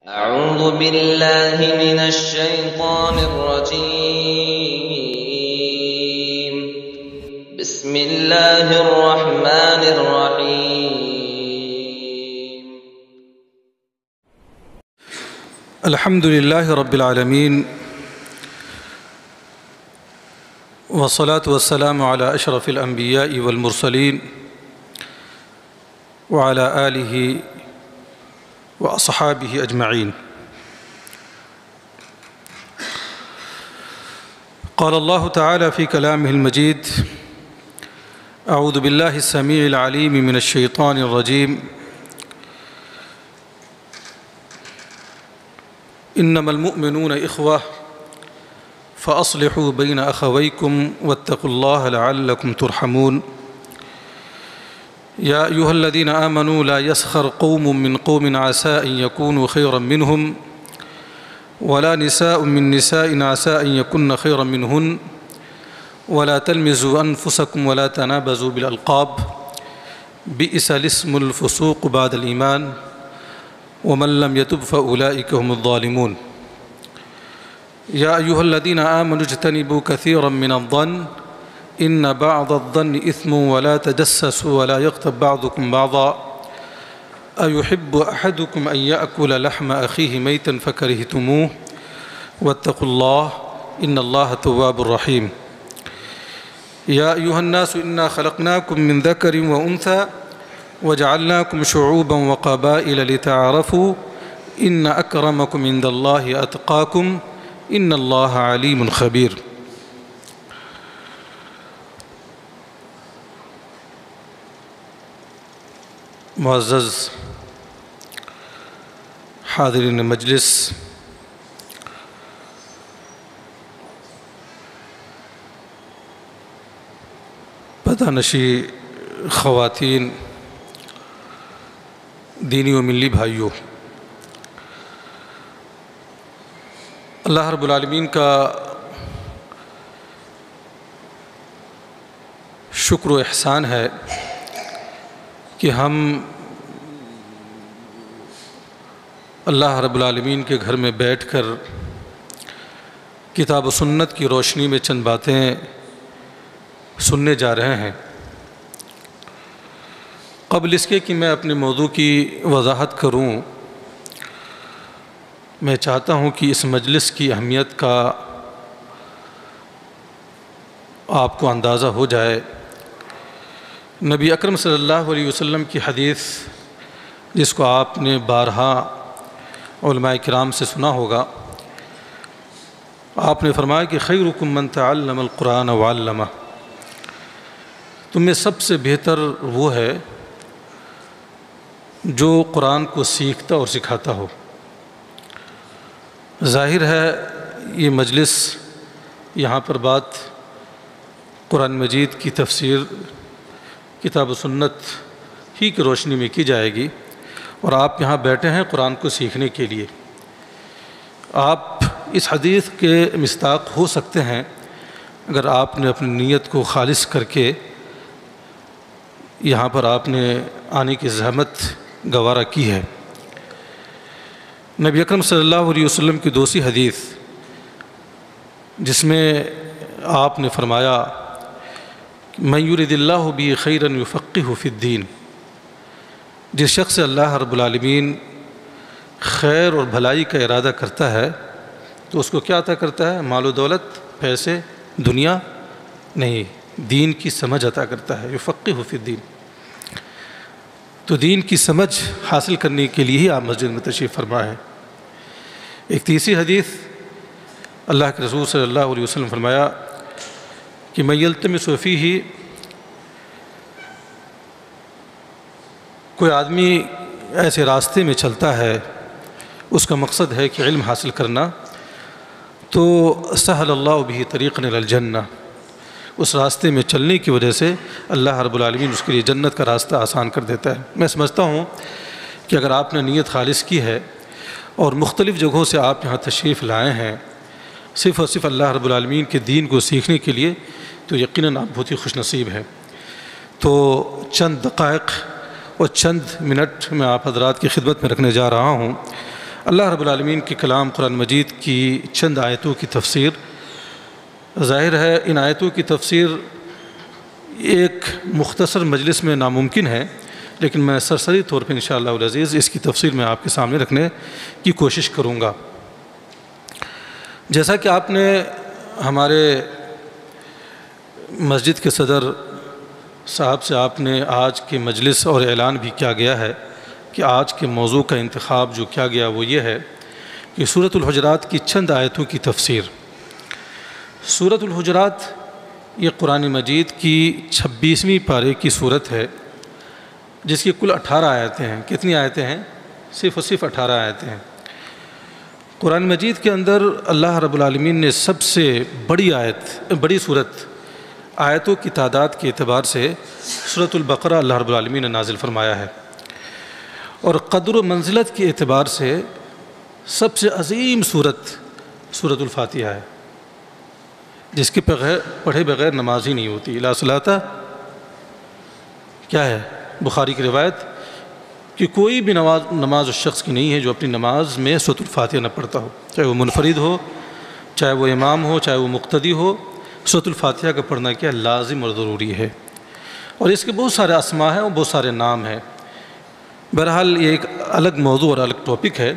أعوذ بالله من الشيطان الرجيم. بسم الله الرحمن الرحيم. الحمد لله رب العالمين، والصلاة والسلام على أشرف الأنبياء والمرسلين وعلى آله وأصحابه أجمعين. قال الله تعالى في كلامه المجيد: أعوذ بالله السميع العليم من الشيطان الرجيم. إنما المؤمنون إخوة فأصلحوا بين أخويكم واتقوا الله لعلكم ترحمون. يا أيها الذين آمنوا لا يسخر قوم من قوم عسى أن يكونوا خيرا منهم ولا نساء من نساء عسى أن يكن خيرا منهن ولا تلمزوا أنفسكم ولا تنابزوا بالألقاب بئس الاسم الفسوق بعد الإيمان ومن لم يتب فأولئك هم الظالمون. يا أيها الذين آمنوا اجتنبوا كثيرا من الظن إن بعض الظن إثم ولا تجسسوا ولا يغتب بعضكم بعضا أيحب أحدكم أن يأكل لحم أخيه ميتا فكرهتموه واتقوا الله إن الله تواب رحيم. يا أيها الناس إنا خلقناكم من ذكر وأنثى وجعلناكم شعوبا وقبائل لتعارفوا إن أكرمكم عند الله أتقاكم إن الله عليم خبير. معزز حاضرین مجلس، پردہ نشی خواتین، دینی و ملی بھائیوں، اللہ رب العالمین کا شکر و احسان ہے کہ ہم اللہ رب العالمین کے گھر میں بیٹھ کر کتاب و سنت کی روشنی میں چند باتیں سننے جا رہے ہیں۔ قبل اس کے کہ میں اپنے موضوع کی وضاحت کروں، میں چاہتا ہوں کہ اس مجلس کی اہمیت کا آپ کو اندازہ ہو جائے۔ نبی اکرم صلی اللہ علیہ وسلم کی حدیث، جس کو آپ نے بارہا علماء کرام سے سنا ہوگا، آپ نے فرمایا کہ خیرکم من تعلم القرآن وعلمہ، تم میں سب سے بہتر وہ ہے جو قرآن کو سیکھتا اور سکھاتا ہو۔ ظاہر ہے یہ مجلس، یہاں پر بات قرآن مجید کی تفسیر کتاب و سنت ہی کی روشنی میں کی جائے گی، اور آپ یہاں بیٹھے ہیں قرآن کو سیکھنے کے لیے۔ آپ اس حدیث کے مصداق ہو سکتے ہیں اگر آپ نے اپنی نیت کو خالص کر کے یہاں پر آپ نے آنے کی زحمت گوارا کی ہے۔ نبی اکرم صلی اللہ علیہ وسلم کی دوسری حدیث، جس میں آپ نے فرمایا من یرد اللہ بہ خیرا یفقہہ فی الدین، جس شخص سے اللہ رب العالمین خیر اور بھلائی کا ارادہ کرتا ہے تو اس کو کیا عطا کرتا ہے؟ مال و دولت، پیسے، دنیا نہیں، دین کی سمجھ عطا کرتا ہے۔ یفقہہ فی الدین، تو دین کی سمجھ حاصل کرنے کے لیے ہی آپ مسجد میں تشریف فرما ہے۔ ایک تیسری حدیث، اللہ کے رسول صلی اللہ علیہ وسلم فرمایا کہ من یلتمس فیہ، کوئی آدمی ایسے راستے میں چلتا ہے، اس کا مقصد ہے کہ علم حاصل کرنا، تو سہل اللہ بہ طریقا الی الجنہ، اس راستے میں چلنے کی وجہ سے اللہ رب العالمین اس کے لیے جنت کا راستہ آسان کر دیتا ہے۔ میں سمجھتا ہوں کہ اگر آپ نے نیت خالص کی ہے اور مختلف جگہوں سے آپ یہاں تشریف لائے ہیں صرف اور صرف اللہ رب العالمین کے دین کو سیکھنے کے لیے، تو یقیناً آپ بہت ہی خوش نصیب ہیں۔ تو چند دقائق اور چند منٹ میں آپ حضرات کی خدمت میں رکھنے جا رہا ہوں۔ اللہ رب العالمین کے کلام قرآن مجید کی چند آیتوں کی تفسیر، ظاہر ہے ان آیتوں کی تفسیر ایک مختصر مجلس میں ناممکن ہے، لیکن میں سرسری طور پہ انشاءاللہ العزیز اس کی تفسیر میں آپ کے سامنے رکھنے کی کوشش کروں گا۔ جیسا کہ آپ نے ہمارے مسجد کے صدر صاحب سے آپ نے آج کے مجلس اور اعلان بھی کیا گیا ہے کہ آج کے موضوع کا انتخاب جو کیا گیا وہ یہ ہے کہ سورۃ الحجرات کی چند آیتوں کی تفسیر۔ سورۃ الحجرات یہ قرآن مجید کی 26ویں پارے کی صورت ہے، جس کی کل 18 آیتیں ہیں۔ کتنی آیتیں ہیں؟ صرف اور صرف 18 آیتیں ہیں۔ قرآن مجید کے اندر اللہ رب العالمین نے سب سے بڑی صورت آیتوں کی تعداد کے اعتبار سے سورۃ البقرہ اللہ رب العالمین نے نازل فرمایا ہے، اور قدر و منزلت کے اعتبار سے سب سے عظیم سورۃ الفاتحہ ہے، جس کے پڑھے بغیر نماز ہی نہیں ہوتی۔ لا صلاۃ کیا ہے؟ بخاری کی روایت کہ کوئی بھی نماز اس شخص کی نہیں ہے جو اپنی نماز میں سورۃ الفاتحہ نہ پڑھتا ہو، چاہے وہ منفرد ہو، چاہے وہ امام ہو، چاہے وہ مقتدی ہو، سورۃ الفاتحہ کا پڑھنا کیا لازم اور ضروری ہے۔ اور اس کے بہت سارے اسماء ہیں اور بہت سارے نام ہیں۔ بہرحال یہ ایک الگ موضوع اور الگ ٹاپک ہے۔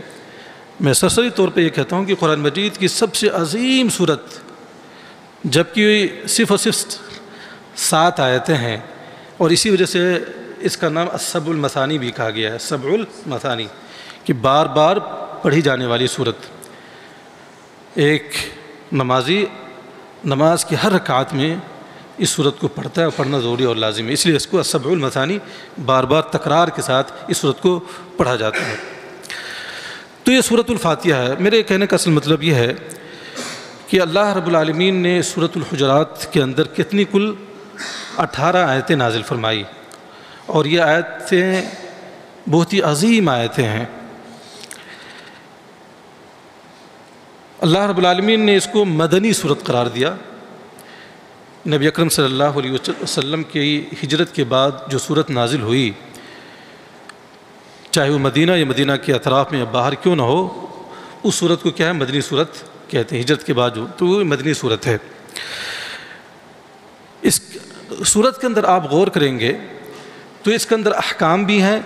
میں سرسری طور پہ یہ کہتا ہوں کہ قرآن مجید کی سب سے عظیم صورت، جبکہ صرف اور صرف 7 آیتیں ہیں، اور اسی وجہ سے اس کا نام السبع المثانی بھی کہا گیا ہے، سبع المثانی، کہ بار بار پڑھی جانے والی صورت۔ ایک نمازی نماز کی ہر رکعت میں اس صورت کو پڑھتا ہے، اور پڑھنا ضروری اور لازم ہے، اس لیے اس کو السبع المثانی بار بار تکرار کے ساتھ اس صورت کو پڑھا جاتا ہے۔ تو یہ سورۃ الفاتحہ ہے۔ میرے کہنے کا اصل مطلب یہ ہے کہ اللہ رب العالمین نے سورۃ الحجرات کے اندر کتنی کل 18 آیتیں نازل فرمائی، اور یہ آیتیں بہت ہی عظیم آیتیں ہیں۔ اللہ رب العالمین نے اس کو مدنی صورت قرار دیا۔ نبی اکرم صلی اللہ علیہ وسلم کی ہجرت کے بعد جو صورت نازل ہوئی، چاہے وہ مدینہ یا مدینہ کے اطراف میں یا باہر کیوں نہ ہو، اس صورت کو کیا ہے؟ مدنی صورت کہتے ہیں۔ ہجرت کے بعد جو تو وہ مدنی صورت ہے۔ اس صورت کے اندر آپ غور کریں گے تو اس کے اندر احکام بھی ہیں،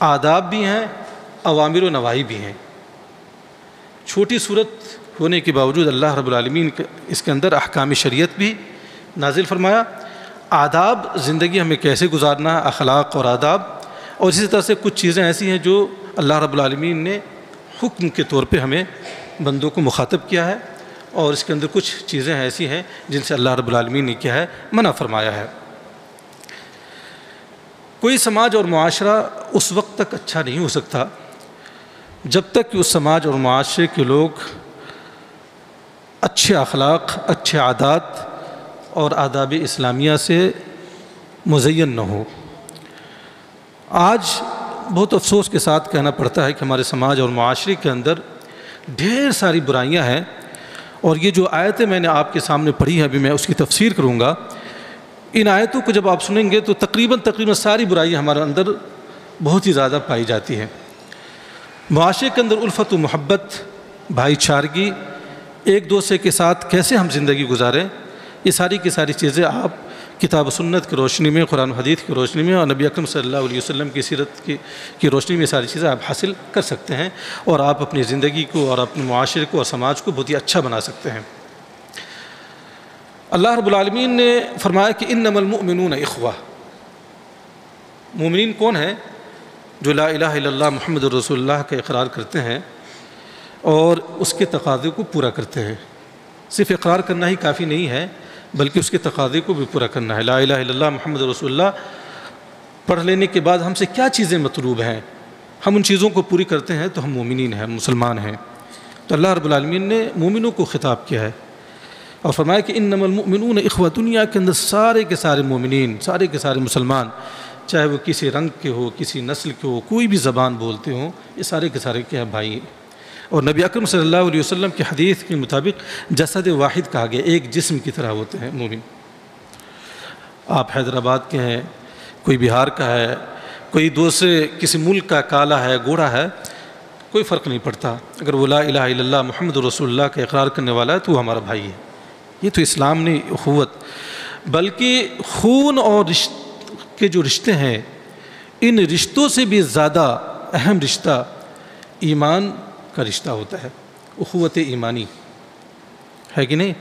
آداب بھی ہیں، اوامر و نواہی بھی ہیں۔ چھوٹی صورت ہونے کے باوجود اللہ رب العالمین اس کے اندر احکام شریعت بھی نازل فرمایا، آداب زندگی ہمیں کیسے گزارنا ہے، اخلاق اور آداب، اور اسی طرح سے کچھ چیزیں ایسی ہیں جو اللہ رب العالمین نے حکم کے طور پہ ہمیں بندوں کو مخاطب کیا ہے، اور اس کے اندر کچھ چیزیں ایسی ہیں جن سے اللہ رب العالمین نے کیا ہے؟ منع فرمایا ہے۔ کوئی سماج اور معاشرہ اس وقت تک اچھا نہیں ہو سکتا جب تک کہ اس سماج اور معاشرے کے لوگ اچھے اخلاق، اچھے عادات اور آداب اسلامیہ سے مزین نہ ہو۔ آج بہت افسوس کے ساتھ کہنا پڑتا ہے کہ ہمارے سماج اور معاشرے کے اندر ڈھیر ساری برائیاں ہیں، اور یہ جو آیتیں میں نے آپ کے سامنے پڑھی ہیں، ابھی میں اس کی تفسیر کروں گا۔ ان آیتوں کو جب آپ سنیں گے تو تقریباً ساری برائیاں ہمارے اندر بہت ہی زیادہ پائی جاتی ہیں۔ معاشرے کے اندر الفت و محبت، بھائی چارگی، ایک دوسرے کے ساتھ کیسے ہم زندگی گزاریں، یہ ساری کی ساری چیزیں آپ کتاب و سنت کی روشنی میں، قرآن و حدیث کی روشنی میں، اور نبی اکرم صلی اللہ علیہ وسلم کی سیرت کی روشنی میں ساری چیزیں آپ حاصل کر سکتے ہیں، اور آپ اپنی زندگی کو اور اپنے معاشرے کو اور سماج کو بہت ہی اچھا بنا سکتے ہیں۔ اللہ رب العالمین نے فرمایا کہ انما المؤمنون اخوہ۔ مومنین کون ہیں؟ جو لا الہ الا اللہ محمد رسول اللہ کا اقرار کرتے ہیں اور اس کے تقاضے کو پورا کرتے ہیں۔ صرف اقرار کرنا ہی کافی نہیں ہے، بلکہ اس کے تقاضے کو بھی پورا کرنا ہے۔ لا الہ الا اللہ محمد رسول اللہ پڑھ لینے کے بعد ہم سے کیا چیزیں مطلوب ہیں، ہم ان چیزوں کو پوری کرتے ہیں تو ہم مومنین ہیں، مسلمان ہیں۔ تو اللہ رب العالمین نے مومنوں کو خطاب کیا ہے اور فرمایا کہ انما المؤمنون اخوہ۔ دنیا کے اندر سارے کے سارے مومنین، سارے کے سارے مسلمان، چاہے وہ کسی رنگ کے ہو، کسی نسل کے ہو، کوئی بھی زبان بولتے ہوں، یہ سارے کے سارے کیا بھائی ہیں۔ اور نبی اکرم صلی اللہ علیہ وسلم کی حدیث کے مطابق جسد واحد کہا گیا، ایک جسم کی طرح ہوتے ہیں مومن۔ آپ حیدرآباد کے ہیں، کوئی بہار کا ہے، کوئی دوسرے کسی ملک کا، کالا ہے، گوڑا ہے، کوئی فرق نہیں پڑتا، اگر وہ لا الہ الا اللہ محمد رسول اللہ کا اقرار کرنے والا ہے تو وہ ہمارا بھائی ہے۔ یہ تو اسلام نے اخوت، بلکہ خون اور کے جو رشتے ہیں ان رشتوں سے بھی زیادہ اہم رشتہ ایمان کا رشتہ ہوتا ہے، اخوت ایمانی ہے کہ نہیں؟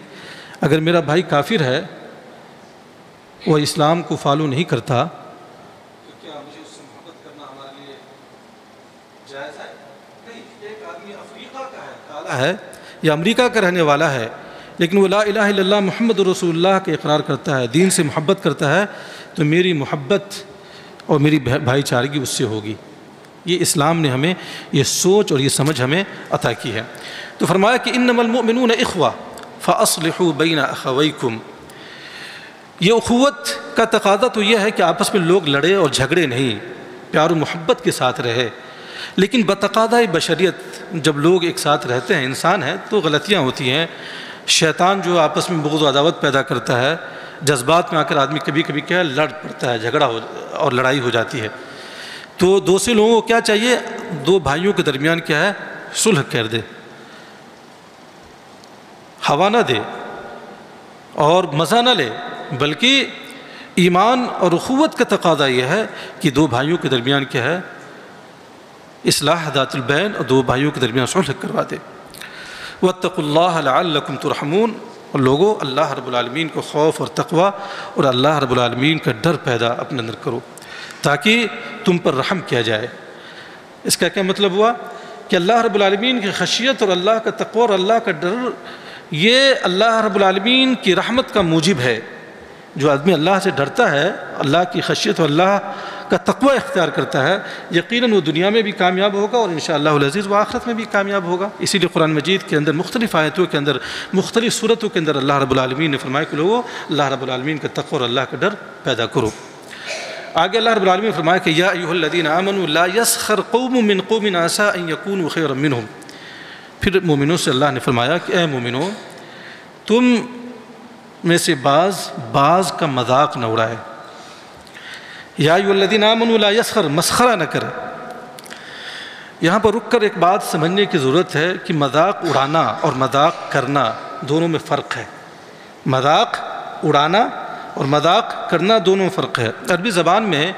اگر میرا بھائی کافر ہے، وہ اسلام کو فالو نہیں کرتا، تو کیا مجھے اس سے محبت کرنا ہمارے لیے جائز ہے؟ نہیں۔ ایک آدمی افریقہ کا ہے، کالا ہے، یا امریکہ کا رہنے والا ہے، لیکن وہ لا الہ الا اللہ محمد رسول اللہ کا اقرار کرتا ہے، دین سے محبت کرتا ہے، تو میری محبت اور میری بھائی چارگی اس سے ہوگی۔ یہ اسلام نے ہمیں یہ سوچ اور یہ سمجھ ہمیں عطا کی ہے۔ تو فرمایا کہ انما المؤمنون اخوہ فاصلحوا بین اخویکم۔ یہ اخوت کا تقاضا تو یہ ہے کہ آپس میں لوگ لڑے اور جھگڑے نہیں، پیار و محبت کے ساتھ رہے، لیکن بتقاضۂ بشریت جب لوگ ایک ساتھ رہتے ہیں، انسان ہیں، تو غلطیاں ہوتی ہیں۔ شیطان جو آپس میں بغض و عداوت پیدا کرتا ہے، جذبات میں آ کر آدمی کبھی کبھی کیا لڑ پڑتا ہے، جھگڑا اور لڑائی ہو جاتی ہے۔ تو دوسرے لوگوں کو کیا چاہیے؟ دو بھائیوں کے درمیان کیا ہے؟ صلح کر دے، ہوا نہ دے اور مزہ نہ لے، بلکہ ایمان اور اخوت کا تقاضا یہ ہے کہ دو بھائیوں کے درمیان کیا ہے؟ اصلاح ذات البین، اور دو بھائیوں کے درمیان صلح کروا دے۔ واتقوا اللہ لعلکم ترحمون، اور لوگوں اللہ رب العالمین کو خوف اور تقوی اور اللہ رب العالمین کا ڈر پیدا اپنے اندر کرو تاکہ تم پر رحم کیا جائے۔ اس کا کیا مطلب ہوا؟ کہ اللہ رب العالمین کی خشیت اور اللہ کا تقوی اور اللہ کا ڈر یہ اللہ رب العالمین کی رحمت کا موجب ہے۔ جو آدمی اللہ سے ڈرتا ہے، اللہ کی خشیت اور اللہ کا تقوی اختیار کرتا ہے، یقیناً وہ دنیا میں بھی کامیاب ہوگا اور انشاءاللہ العزیز وہ آخرت میں بھی کامیاب ہوگا۔ اسی لیے قرآن مجید کے اندر مختلف آیتوں کے اندر، مختلف صورتوں کے اندر اللہ رب العالمین نے فرمایا کہ لوگوں اللہ رب العالمین کا تقوی اور اللہ کا ڈر پیدا کرو۔ آگے اللہ رب العالمین نے فرمایا کہ یا ایھا الذین آمنوا لا یسخر قوم من قوم عسى ان یکونوا خیرا منہم۔ پھر مومنوں سے اللہ نے فرمایا کہ اے مومنوں، تم میں سے بعض کا مذاق نہ اڑائے۔ یا ایھا الذین آمنوا لا یسخر، مسخرہ نہ کرے۔ یہاں پر رک کر ایک بات سمجھنے کی ضرورت ہے کہ مذاق اڑانا اور مذاق کرنا دونوں میں فرق ہے۔ مذاق اڑانا اور مذاق کرنا دونوں میں فرق ہے۔ عربی زبان میں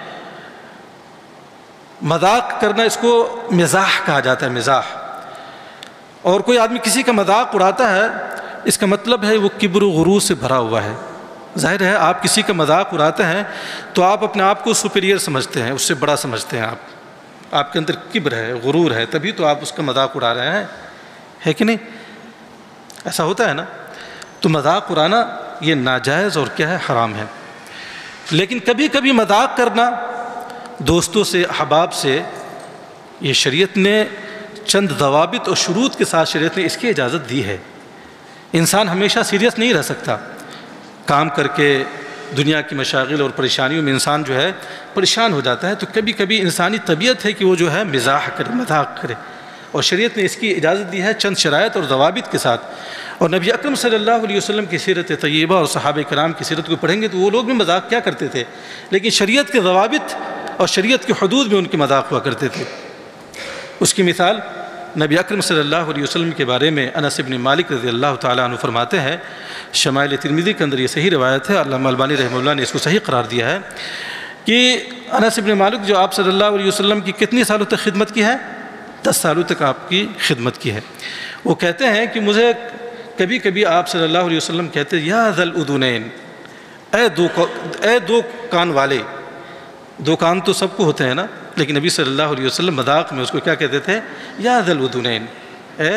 مذاق کرنا اس کو مزاح کہا جاتا ہے، مزاح۔ اور کوئی آدمی کسی کا مذاق اڑاتا ہے، اس کا مطلب ہے وہ کبر و غرور سے بھرا ہوا ہے۔ ظاہر ہے آپ کسی کا مذاق اڑاتے ہیں تو آپ اپنے آپ کو سپیریئر سمجھتے ہیں، اس سے بڑا سمجھتے ہیں، آپ کے اندر کبر ہے، غرور ہے، تبھی تو آپ اس کا مذاق اڑا رہے ہیں، ہے کہ نہیں؟ ایسا ہوتا ہے نا؟ تو مذاق اڑانا یہ ناجائز اور کیا ہے؟ حرام ہے۔ لیکن کبھی کبھی مذاق کرنا دوستوں سے، احباب سے، یہ شریعت نے چند ضوابط اور شروط کے ساتھ شریعت نے اس کی اجازت دی ہے۔ انسان ہمیشہ سیریس نہیں رہ سکتا، کام کر کے دنیا کی مشاغل اور پریشانیوں میں انسان جو ہے پریشان ہو جاتا ہے، تو کبھی کبھی انسانی طبیعت ہے کہ وہ جو ہے مزاح کرے، مذاق کرے، اور شریعت نے اس کی اجازت دی ہے چند شرائط اور ضوابط کے ساتھ۔ اور نبی اکرم صلی اللہ علیہ وسلم کی سیرت طیبہ اور صحابہ کرام کی سیرت کو پڑھیں گے تو وہ لوگ بھی مذاق کیا کرتے تھے، لیکن شریعت کے ضوابط اور شریعت کے حدود میں ان کے مذاق ہوا کرتے تھے۔ اس کی مثال نبی اکرم صلی اللہ علیہ وسلم کے بارے میں انس بن مالک رضی اللہ تعالیٰ عنہ فرماتے ہیں، شمائل ترمذی کے اندر یہ صحیح روایت ہے، علامہ البانی رحمہ اللہ نے اس کو صحیح قرار دیا ہے، کہ انس بن مالک جو آپ صلی اللہ علیہ وسلم کی کتنی سالوں تک خدمت کی ہے؟ 10 سالوں تک آپ کی خدمت کی ہے۔ وہ کہتے ہیں کہ مجھے کبھی کبھی آپ صلی اللہ علیہ وسلم کہتے یا ذا الاذنین، اے دو کان والے۔ دو کان تو سب کو ہوتے ہیں نا، لیکن نبی صلی اللہ علیہ وسلم مذاق میں اس کو کیا کہتے تھے؟ یا ذا الاذنین، اے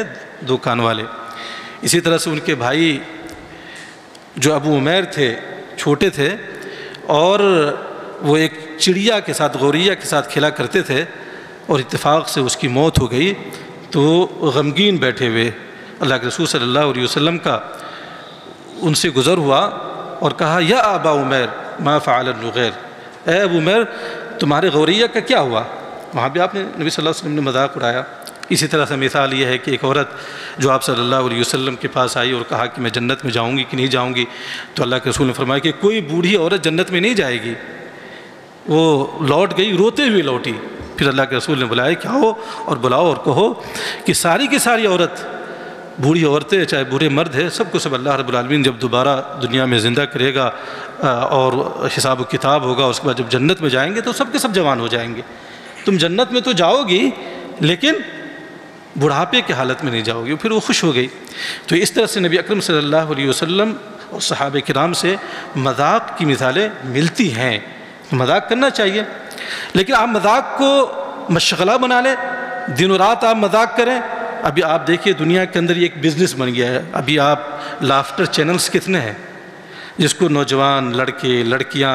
دو کان والے۔ اسی طرح سے ان کے بھائی جو ابو عمیر تھے، چھوٹے تھے، اور وہ ایک چڑیا کے ساتھ، غوریا کے ساتھ کھیلا کرتے تھے، اور اتفاق سے اس کی موت ہو گئی، تو غمگین بیٹھے ہوئے اللہ کے رسول صلی اللہ علیہ وسلم کا ان سے گزر ہوا اور کہا یا ابا عمیر ما فعل النغیر، اے ابو عمیر تمہارے غوریہ کا کیا ہوا؟ وہاں بھی آپ نے نبی صلی اللہ علیہ وسلم نے مذاق اڑایا۔ اسی طرح سے مثال یہ ہے کہ ایک عورت جو آپ صلی اللہ علیہ وسلم کے پاس آئی اور کہا کہ میں جنت میں جاؤں گی کہ نہیں جاؤں گی، تو اللہ کے رسول نے فرمایا کہ کوئی بوڑھی عورت جنت میں نہیں جائے گی۔ وہ لوٹ گئی، روتے ہوئے لوٹی، پھر اللہ کے رسول نے بلایا کہ آؤ اور بلاؤ اور کہو کہ ساری کی ساری عورت، بوڑھی عورتیں چاہے بوڑھے مرد ہیں، سب کو سب اللہ رب العالمین جب دوبارہ دنیا میں زندہ کرے گا اور حساب و کتاب ہوگا، اس کے بعد جب جنت میں جائیں گے تو سب کے سب جوان ہو جائیں گے۔ تم جنت میں تو جاؤ گی لیکن بڑھاپے کی حالت میں نہیں جاؤ گی۔ پھر وہ خوش ہو گئی۔ تو اس طرح سے نبی اکرم صلی اللہ علیہ وسلم اور صحابہ کرام سے مذاق کی مثالیں ملتی ہیں۔ مذاق کرنا چاہیے، لیکن آپ مذاق کو مشغلہ بنا لیں، دن و رات آپ مذاق کریں۔ ابھی آپ دیکھیے دنیا کے اندر یہ ایک بزنس بن گیا ہے۔ ابھی آپ لافٹر چینلز کتنے ہیں جس کو نوجوان لڑکے لڑکیاں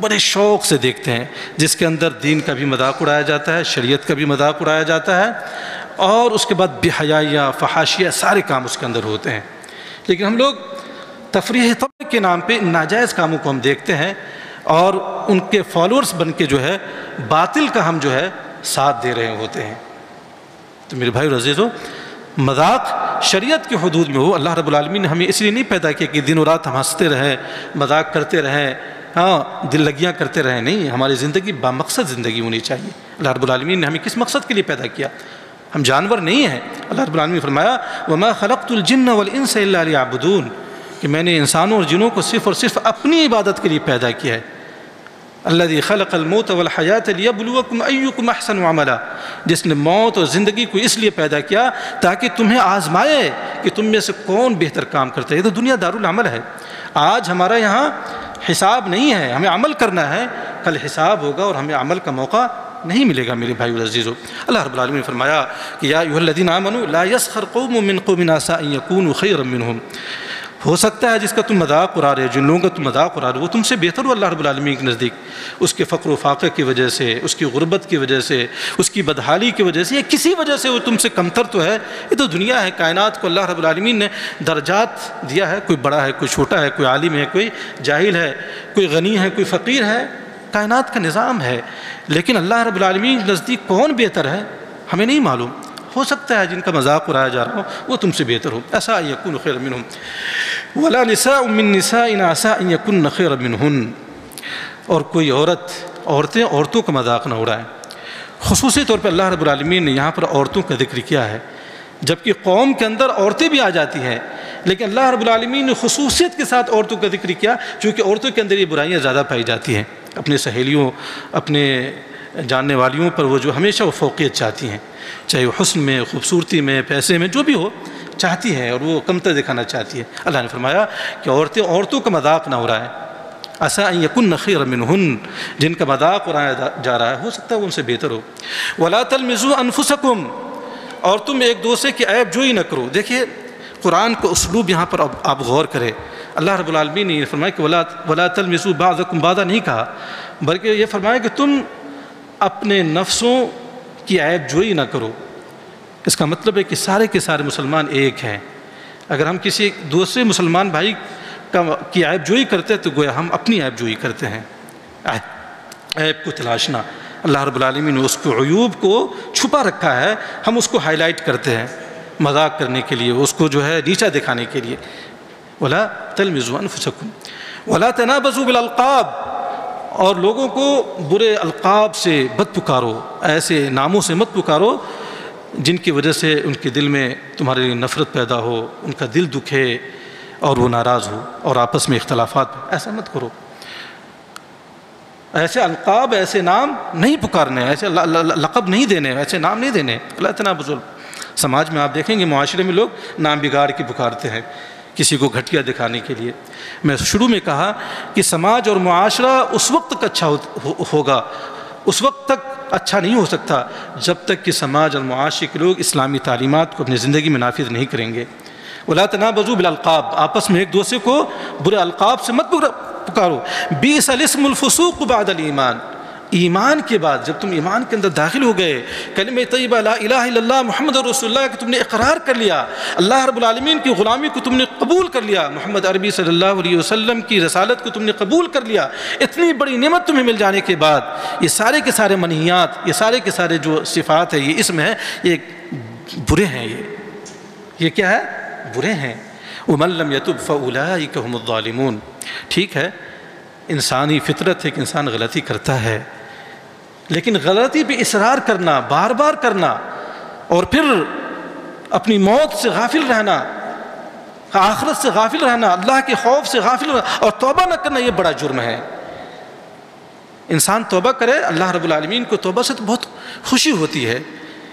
بڑے شوق سے دیکھتے ہیں، جس کے اندر دین کا بھی مذاق اڑایا جاتا ہے، شریعت کا بھی مذاق اڑایا جاتا ہے، اور اس کے بعد بے حیائیاں فحاشیاں سارے کام اس کے اندر ہوتے ہیں۔ لیکن ہم لوگ تفریح طبع کے نام پہ ناجائز کاموں کو ہم دیکھتے ہیں اور ان کے فالوورز بن کے جو ہے باطل کا ہم جو ہے ساتھ دے رہے ہوتے ہیں۔ تو میرے بھائی عزیزو، مذاق شریعت کے حدود میں ہو۔ اللہ رب العالمین نے ہمیں اس لیے نہیں پیدا کیا کہ دن و رات ہم ہنستے رہیں، مذاق کرتے رہیں، دل لگیاں کرتے رہیں۔ نہیں، ہماری زندگی بامقصد زندگی ہونی چاہیے۔ اللہ رب العالمین نے ہمیں کس مقصد کے لیے پیدا کیا؟ ہم جانور نہیں ہیں۔ اللہ رب العالمین نے فرمایا وَمَا خَلَقْتُ الْجِنَّ وَالْإِنسَ إِلَّا لِيَعْبُدُونَ، کہ میں نے انسانوں اور جنوں کو صرف اور صرف اپنی عبادت کے لیے پیدا کیا ہے۔ الذی خلق الموت والحیات لیبلوکم ایکم احسن عملا، جس نے موت اور زندگی کو اس لیے پیدا کیا تاکہ تمہیں آزمائے کہ تم میں سے کون بہتر کام کرتا ہے۔ یہ تو دنیا دارالعمل ہے۔ آج ہمارا یہاں حساب نہیں ہے، ہمیں عمل کرنا ہے، کل حساب ہوگا اور ہمیں عمل کا موقع نہیں ملے گا۔ میرے بھائیو عزیزو، اللہ رب العالمین نے فرمایا کہ یا ایھا الذین آمنوا لا یسخر قوم من قوم عسى ان یکونوا خیرا منہم، ہو سکتا ہے جس کا تم مذاق اڑا رہے ہو، جن لوگوں کا تم مذاق اڑا رہے ہو وہ تم سے بہتر ہو اللہ رب العالمین کے نزدیک، اس کے فقر و فاقے کی وجہ سے، اس کی غربت کی وجہ سے، اس کی بدحالی کی وجہ سے، یا کسی وجہ سے وہ تم سے کمتر تو ہے۔ یہ تو دنیا ہے، کائنات کو اللہ رب العالمین نے درجات دیا ہے، کوئی بڑا ہے، کوئی چھوٹا ہے، کوئی عالم ہے، کوئی جاہل ہے، کوئی غنی ہے، کوئی فقیر ہے، کائنات کا نظام ہے۔ لیکن اللہ رب العالمین کے نزدیک کون بہتر ہے ہمیں نہیں معلوم۔ ہو سکتا ہے جن کا مذاق اڑایا جا رہا ہو وہ تم سے بہتر ہو۔ عسیٰ ان یکونوا خیرا منہم ولا نساء من نساء عسى ان یکن خیرا منہن، اور کوئی عورتوں کا مذاق نہ اڑائیں۔ خصوصی طور پر اللہ رب العالمین نے یہاں پر عورتوں کا ذکر کیا ہے، جبکہ قوم کے اندر عورتیں بھی آ جاتی ہیں، لیکن اللہ رب العالمین نے خصوصیت کے ساتھ عورتوں کا ذکر کیا، چونکہ عورتوں کے اندر یہ برائیاں زیادہ پائی جاتی ہیں۔ اپنے سہیلیوں، اپنے جاننے والیوں پر وہ جو ہمیشہ وہ فوقیت چاہتی ہیں، چاہے وہ حسن میں، خوبصورتی میں، پیسے میں، جو بھی ہو چاہتی ہیں، اور وہ کمتر دکھانا چاہتی ہے۔ اللہ نے فرمایا کہ عورتوں کا مذاق نہ اڑائیں۔ عسیٰ ان یکن خیرا منہن، جن کا مذاق اڑایا جا رہا ہے ہو سکتا ہے وہ ان سے بہتر ہو۔ ولا تلمزوا انفسکم، اور تم ایک دوسرے کی عیب جوئی نہ کرو۔ دیکھیے قرآن کا اسلوب یہاں پر آپ غور کریں۔ اللہ رب العالمین نے یہ فرمایا کہ ولا تلمزوا بعضکم بعضا نہیں کہا، بلکہ یہ فرمایا کہ تم اپنے نفسوں کی عیب جوئی نہ کرو۔ اس کا مطلب ہے کہ سارے کے سارے مسلمان ایک ہیں۔ اگر ہم کسی دوسرے مسلمان بھائی کی عیب جوئی کرتے ہیں تو گویا ہم اپنی عیب جوئی کرتے ہیں۔ عیب کو تلاشنا، اللہ رب العالمین نے اس کو عیوب کو چھپا رکھا ہے، ہم اس کو ہائی لائٹ کرتے ہیں مذاق کرنے کے لیے، اس کو جو ہے نیچا دکھانے کے لیے۔ ولا تلمزوا انفسکم ولا تنابزوا بالالقاب، اور لوگوں کو برے القاب سے مت پکارو، ایسے ناموں سے مت پکارو جن کی وجہ سے ان کے دل میں تمہارے لیے نفرت پیدا ہو، ان کا دل دکھے اور وہ ناراض ہو اور آپس میں اختلافات۔ ایسا مت کرو، ایسے القاب، ایسے نام نہیں پکارنے، ایسے لقب نہیں دینے، ایسے نام نہیں دینے۔ اللہ تنابزوا، سماج میں آپ دیکھیں گے معاشرے میں لوگ نام بگاڑ کے پکارتے ہیں کسی کو گھٹیا دکھانے کے لیے۔ میں شروع میں کہا کہ سماج اور معاشرہ اس وقت تک اچھا ہوگا، اس وقت تک اچھا نہیں ہو سکتا جب تک کہ سماج اور معاشرے کے لوگ اسلامی تعلیمات کو اپنی زندگی میں نافذ نہیں کریں گے۔ ولا تنابزوا بالالقاب، آپس میں ایک دوسرے کو برے القاب سے مت پکارو۔ بئس الاسم الفسوق بعد الایمان، ایمان کے بعد جب تم ایمان کے اندر داخل ہو گئے، کلمہ طیبہ لا الہ الا اللہ محمد رسول اللہ کہ تم نے اقرار کر لیا، اللہ رب العالمین کی غلامی کو تم نے قبول کر لیا، محمد عربی صلی اللہ علیہ وسلم کی رسالت کو تم نے قبول کر لیا، اتنی بڑی نعمت تمہیں مل جانے کے بعد یہ سارے کے سارے منہیات، یہ سارے کے سارے جو صفات ہے، یہ اسم ہے، یہ برے ہیں، یہ کیا ہے؟ برے ہیں۔ ومن لم یتب فاولئک هم الظالمون۔ ٹھیک ہے، انسانی فطرت ہے کہ انسان غلطی کرتا ہے، لیکن غلطی پہ اصرار کرنا، بار بار کرنا، اور پھر اپنی موت سے غافل رہنا، آخرت سے غافل رہنا، اللہ کے خوف سے غافل رہنا اور توبہ نہ کرنا، یہ بڑا جرم ہے۔ انسان توبہ کرے، اللہ رب العالمین کو توبہ سے تو بہت خوشی ہوتی ہے۔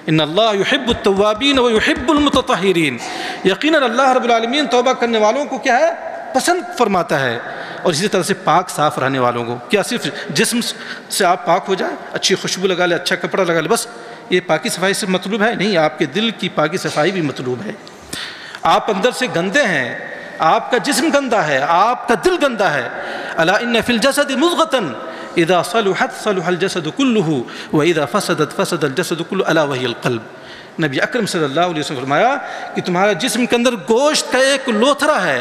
ان اللہ یحب التوابین و یحب المتطہرین، یقیناً اللہ رب العالمین توبہ کرنے والوں کو کیا ہے؟ پسند فرماتا ہے، اور اسی طرح سے پاک صاف رہنے والوں کو۔ کیا صرف جسم سے آپ پاک ہو جائیں، اچھی خوشبو لگا لیں، اچھا کپڑا لگا لیں، بس یہ پاکی صفائی سے مطلوب ہے؟ نہیں، آپ کے دل کی پاکی صفائی بھی مطلوب ہے۔ آپ اندر سے گندے ہیں، آپ کا جسم گندا ہے، آپ کا دل گندا ہے۔ الا ان فی الجسد مضغۃ اذا صلحت صلح الجسد كله واذا فسدت فسد الجسد كله الا وهي القلب۔ نبی اکرم صلی اللہ علیہ وسلم فرمایا کہ تمہارا جسم کے اندر گوشت کا ایک لوتھڑا ہے،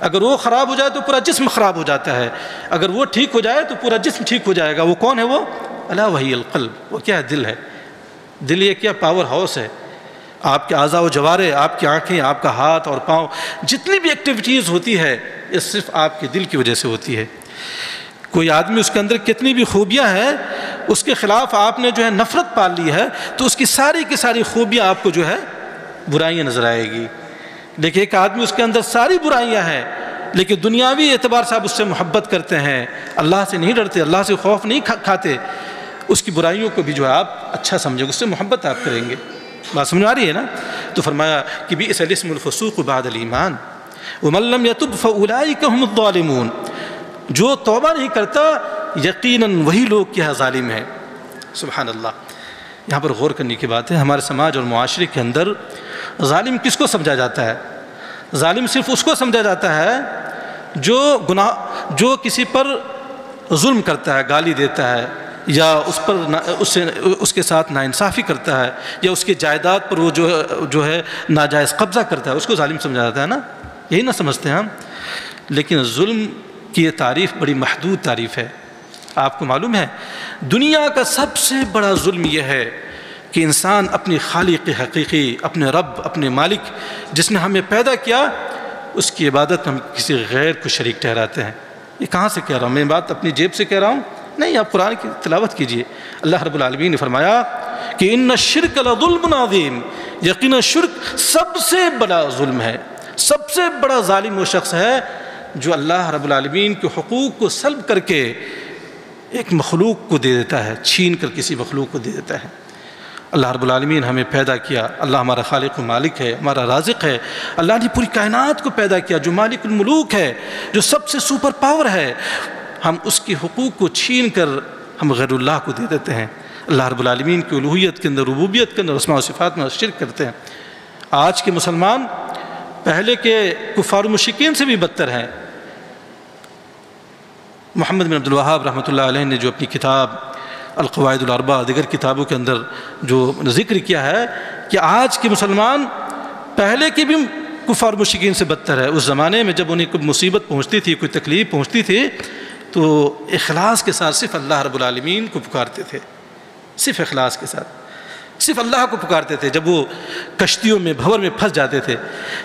اگر وہ خراب ہو جائے تو پورا جسم خراب ہو جاتا ہے، اگر وہ ٹھیک ہو جائے تو پورا جسم ٹھیک ہو جائے گا۔ وہ کون ہے؟ وہ الا وهي القلب۔ وہ کیا ہے؟ دل ہے۔ دل یہ کیا پاور ہاؤس ہے۔ آپ کے اعضاء و جوارح، آپ کی آنکھیں، آپ کا ہاتھ اور پاؤں، جتنی بھی ایکٹیویٹیز ہوتی ہے یہ صرف آپ کے دل کی وجہ سے ہوتی ہے۔ کوئی آدمی اس کے اندر کتنی بھی خوبیاں ہیں، اس کے خلاف آپ نے جو ہے نفرت پال لی ہے تو اس کی ساری کی ساری خوبیاں آپ کو جو ہے برائیاں نظر آئے گی۔ لیکن ایک آدمی اس کے اندر ساری برائیاں ہیں لیکن دنیاوی اعتبار سے آپ اس سے محبت کرتے ہیں، اللہ سے نہیں ڈرتے، اللہ سے خوف نہیں کھاتے، اس کی برائیوں کو بھی جو ہے آپ اچھا سمجھیں گے، اس سے محبت آپ کریں گے۔ بات سمجھ آ رہی ہے نا؟ تو فرمایا کہ بئس الاسم الفسوق بعد الایمان ومن لم یتب فاولئک هم الظالمون۔ جو توبہ نہیں کرتا یقیناً وہی لوگ کیا ظالم ہیں۔ سبحان اللہ۔ یہاں پر غور کرنے کی بات ہے، ہمارے سماج اور معاشرے کے اندر ظالم کس کو سمجھا جاتا ہے؟ ظالم صرف اس کو سمجھا جاتا ہے جو کسی پر ظلم کرتا ہے، گالی دیتا ہے، یا اس کے ساتھ ناانصافی کرتا ہے، یا اس کے جائیداد پر وہ جو ہے ناجائز قبضہ کرتا ہے، اس کو ظالم سمجھا جاتا ہے نا؟ یہی نہ سمجھتے ہیں ہم؟ لیکن ظلم کی یہ تعریف بڑی محدود تعریف ہے۔ آپ کو معلوم ہے دنیا کا سب سے بڑا ظلم یہ ہے کہ انسان اپنی خالق حقیقی، اپنے رب، اپنے مالک جس نے ہمیں پیدا کیا، اس کی عبادت ہم کسی غیر کو شریک ٹھہراتے ہیں۔ یہ کہاں سے کہہ رہا ہوں میں؟ بات اپنی جیب سے کہہ رہا ہوں؟ نہیں، آپ قرآن کی تلاوت کیجئے۔ اللہ رب العالمین نے فرمایا کہ ان الشرک لظلم عظیم، یقینا شرک سب سے بڑا ظلم ہے۔ سب سے بڑا ظالم وہ شخص ہے جو اللہ رب العالمین کے حقوق کو سلب کر کے ایک مخلوق کو دے دیتا ہے، چھین کر کسی مخلوق کو دے دیتا ہے۔ اللہ رب العالمین ہمیں پیدا کیا، اللہ ہمارا خالق و مالک ہے، ہمارا رازق ہے۔ اللہ نے پوری کائنات کو پیدا کیا، جو مالک الملوک ہے، جو سب سے سپر پاور ہے۔ ہم اس کے حقوق کو چھین کر ہم غیر اللہ کو دے دیتے ہیں۔ اللہ رب العالمین کی الوہیت کے اندر، ربوبیت کے اندر، اسماء و صفات میں شرک کرتے ہیں۔ آج کے مسلمان پہلے کے کفار و مشرکین سے بھی بدتر ہیں۔ محمد بن عبد الوہاب رحمۃ اللہ علیہ نے جو اپنی کتاب القواعد الاربعہ دیگر کتابوں کے اندر جو ذکر کیا ہے کہ آج کے مسلمان پہلے کے بھی کفار و مشرکین سے بدتر ہے۔ اس زمانے میں جب انہیں کوئی مصیبت پہنچتی تھی، کوئی تکلیف پہنچتی تھی، تو اخلاص کے ساتھ صرف اللہ رب العالمین کو پکارتے تھے، صرف اخلاص کے ساتھ صرف اللہ کو پکارتے تھے جب وہ کشتیوں میں بھور میں پھنس جاتے تھے۔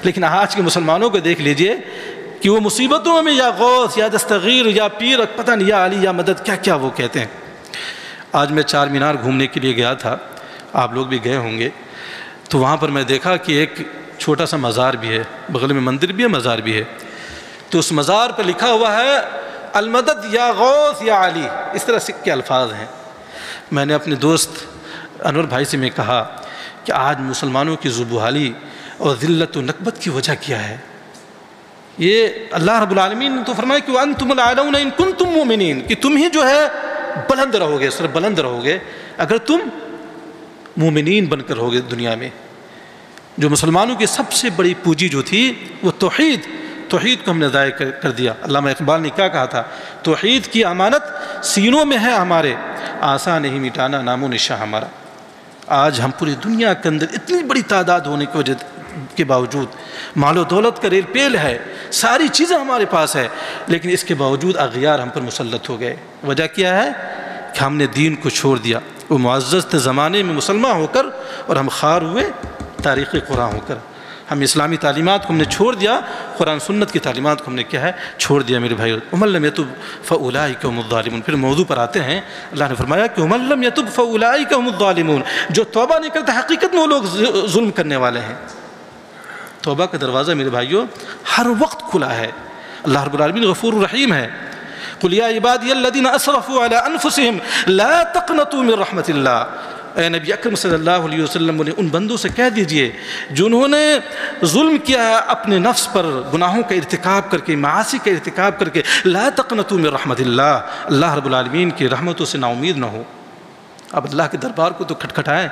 لیکن آج کے مسلمانوں کو دیکھ لیجئے کہ وہ مصیبتوں میں یا غوث یا دستغیر یا پیر، پتہ نہیں یا علی یا مدد کیا کیا وہ کہتے ہیں۔ آج میں چار مینار گھومنے کے لیے گیا تھا، آپ لوگ بھی گئے ہوں گے، تو وہاں پر میں دیکھا کہ ایک چھوٹا سا مزار بھی ہے، بغل میں مندر بھی ہے، مزار بھی ہے۔ تو اس مزار پر لکھا ہوا ہے المدد یا غوث یا علی، اس طرح سے کے الفاظ ہیں۔ میں نے اپنے دوست انور بھائی سے میں کہا کہ آج مسلمانوں کی زبحالی اور ذلت و نکبت کی وجہ کیا ہے؟ یہ اللہ رب العالمین نے تو فرمایا کہ وَأَنْتُمُ الْأَعْلَوْنَ إِن كُنتُم مُؤْمِنِينَ، کہ تم ہی جو ہے بلند رہو گے، سر بلند رہو گے اگر تم مومنین بن کر رہو گے دنیا میں۔ جو مسلمانوں کی سب سے بڑی پونجی جو تھی وہ توحید کو ہم نے ضائع کر دیا۔ علامہ اقبال نے کیا کہا تھا؟ توحید کی امانت سینوں میں ہے ہمارے، آسان نہیں مٹانا نام و نشاں ہمارا۔ آج ہم پوری دنیا کے اندر اتنی بڑی تعداد ہونے کی وجہ کے باوجود، مال و دولت کا ریل پیل ہے، ساری چیزیں ہمارے پاس ہے، لیکن اس کے باوجود اغیار ہم پر مسلط ہو گئے۔ وجہ کیا ہے؟ کہ ہم نے دین کو چھوڑ دیا۔ وہ معزز تھے زمانے میں مسلمان ہو کر اور ہم خوار ہوئے تاریخ قرآن ہو کر۔ ہم اسلامی تعلیمات کو ہم نے چھوڑ دیا، قرآن سنت کی تعلیمات کو ہم نے کیا ہے چھوڑ دیا میرے بھائی۔ ومن لم یتب فاولئک هم الظالمون۔ پھر موضوع پر آتے ہیں، اللہ نے فرمایا کہ ومن لم یتب فاولئک هم الظالمون، جو توبہ نہیں کرتے حقیقت میں وہ لوگ ظلم کرنے والے ہیں۔ توبہ کا دروازہ میرے بھائیوں ہر وقت کھلا ہے، اللہ رب العالمین غفور رحیم ہے۔ قل یا عبادی الذین اسرفوا علی انفسہم لا تقنطوا من رحمت اللہ، اے نبی اکرم صلی اللہ علیہ وسلم نے ان بندوں سے کہہ دیجئے جنہوں نے ظلم کیا ہے اپنے نفس پر، گناہوں کا ارتکاب کر کے، معاصی کا ارتکاب کر کے، لا تقنطوا من رحمت اللہ، اللہ رب العالمین کی رحمتوں سے نا امید نہ ہو۔ اب اللہ کے دربار کو تو کھٹکھٹائیں۔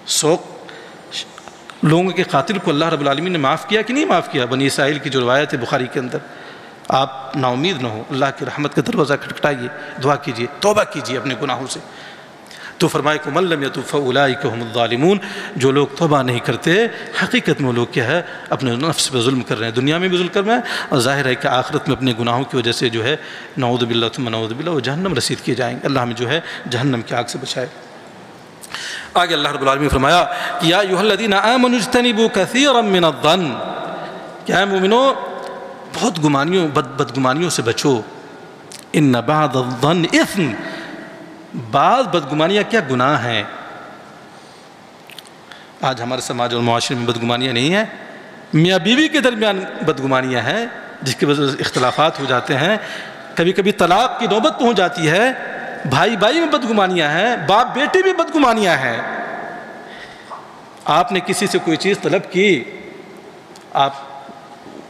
100 لوگوں کے قاتل کو اللہ رب العالمین نے معاف کیا کہ نہیں معاف کیا؟ بنی اسرائیل کی جو روایت ہے بخاری کے اندر، آپ نا امید نہ ہو، اللہ کی رحمت کا دروازہ کھٹکھٹائیے، دعا کیجیے، توبہ کیجیے اپنے گناہوں سے۔ تو فرمائے کہ من لم یتب فاولئک هم الظالمون، جو لوگ توبہ نہیں کرتے حقیقت میں وہ لوگ کیا ہے اپنے نفس پہ ظلم کر رہے ہیں، دنیا میں بھی ظلم کر رہے ہیں، اور ظاہر ہے کہ آخرت میں اپنے گناہوں کی وجہ سے جو ہے نعوذ باللہ ثم نعوذ باللہ وہ جہنم رسید کیے جائیں گے۔ اللہ ہمیں جو ہے جہنم کی آگ سے بچائے۔ آگے اللہ رب العالمین نے فرمایا کہ یا ایھا الذین آمنوا اجتنبوا کثیرا من الظن، کیا مومنو بہت گمانیوں بدگمانیوں سے بچو، ان بعض الظن اثم، بعض بدگمانیاں کیا گناہ ہیں۔ آج ہمارے سماج اور معاشرے میں بدگمانیاں نہیں ہیں، میاں بیوی کے درمیان بدگمانیاں ہیں جس کی وجہ سے اختلافات ہو جاتے ہیں، کبھی کبھی طلاق کی نوبت پہنچ جاتی ہے، بھائی بھائی میں بدگمانیاں ہیں، باپ بیٹے میں بدگمانیاں ہیں۔ آپ نے کسی سے کوئی چیز طلب کی، آپ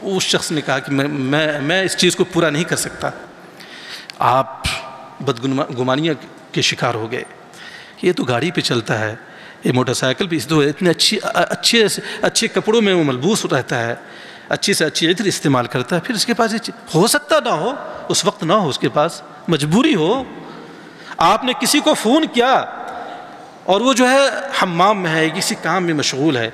اس شخص نے کہا کہ میں اس چیز کو پورا نہیں کر سکتا، آپ بدگمانیاں کے شکار ہو گئے۔ یہ تو گاڑی پہ چلتا ہے، یہ موٹر سائیکل پہ تو اتنے اچھے کپڑوں میں وہ ملبوس رہتا ہے، اچھی سے اچھی عطر استعمال کرتا ہے، پھر اس کے پاس ہو سکتا نہ ہو، اس وقت نہ ہو اس کے پاس، مجبوری ہو۔ آپ نے کسی کو فون کیا اور وہ جو ہے حمام میں ہے، کسی کام میں مشغول ہے،